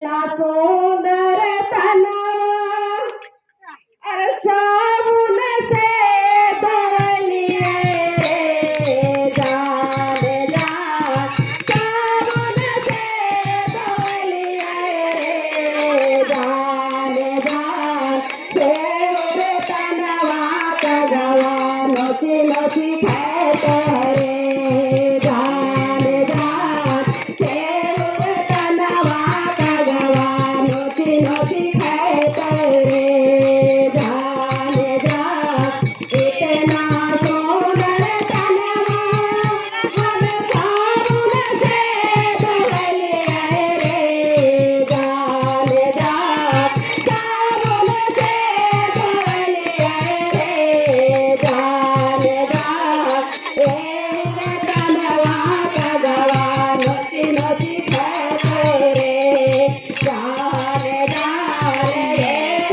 सुंदर तना साबुन से धोलिए जान जा साबुन से धोलिए जान जा शेर तनवा कगवा नोची नोची खेत रे जान जा शेर तनवा कगवा नोची नोची खेत रे जान जा इतना सुंदर तनवा हम साबुन से धोलिए रे जान जा साबुन से धोलिए रे जान जा शेर तनवा कगवा नोची नोची खेत रे जान जा शेर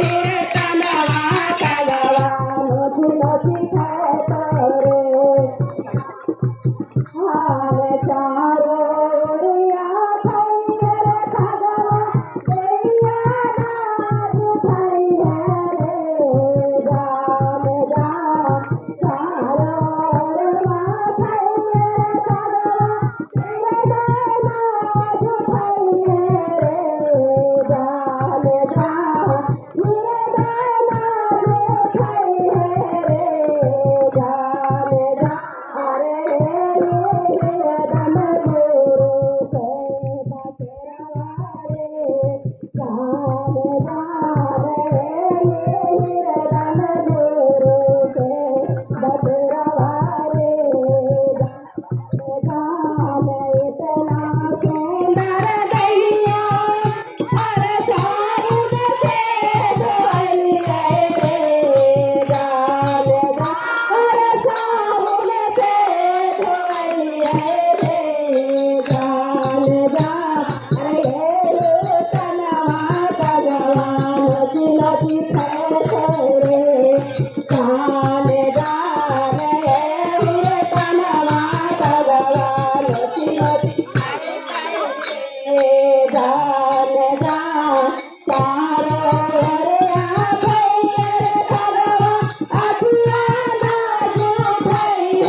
तनवा कगवा नोची नोची खेत रे हाल चारो ओरिया खैर खगवा दैया नाज खैर रे जान जा चारो ओरिया खैर खगवा दैया नाज खैर रे जान जा नाज खैर रे जान जा अरे हिरदम गुरु से बसरवा रे जान जा रे हिरदम गुरु से बसरवा रे जान इतना सुंदर दैया साबुन से धोलिए रे जान जा साबुन से धोलिए रे जान जा अरे तनवा कगवा नोची नोची खेत रे जान जा रे तनवा कगवा नोची नोची खेत रे जान जा चारो ओरिया खैर खगवा अखिया नाज खैर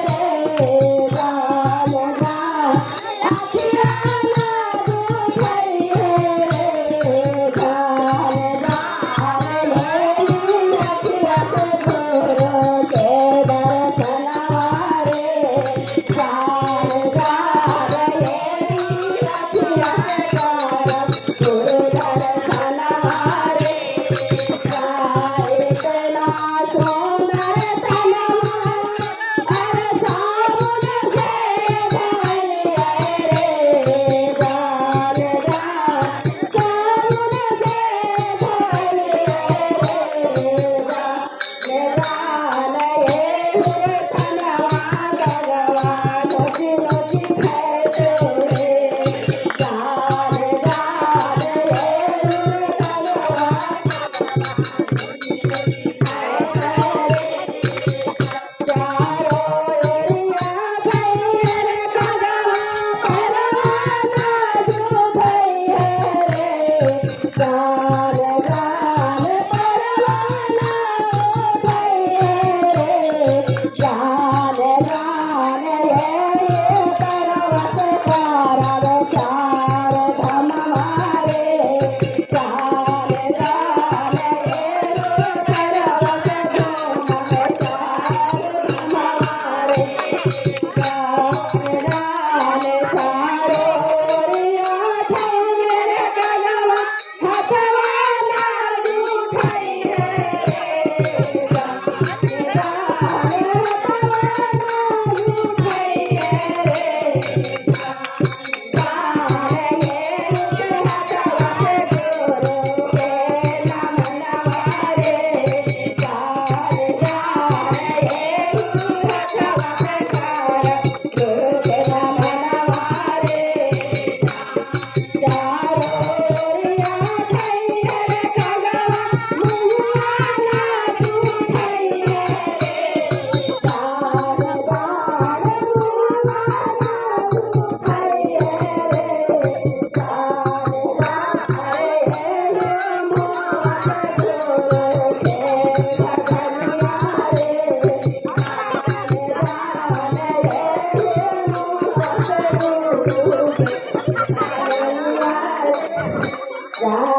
रे जान जा अखिया नाज खैर रे जान जा अरे अखिया से गुरु के दर्शनवा रे जान जा रे अखिया से गुरु दर्शनवा रे इतना सुंदर तनवा साबुन से धोलिए रे जान जा साबुन से धोलिए रे जान तनवा कगवा नोची नोची खेत रे जान जा कगवा चारो ओरिया खैर खगवा परवा नाज खैर रे जान जान परवा नाज खैर रे जान जान रे पर्वत पारव चार धमवा रे जान जान रे पर्वत धमव चार धमवा रे जान जान चारो ओरिया खैर खगवा हथवा राधे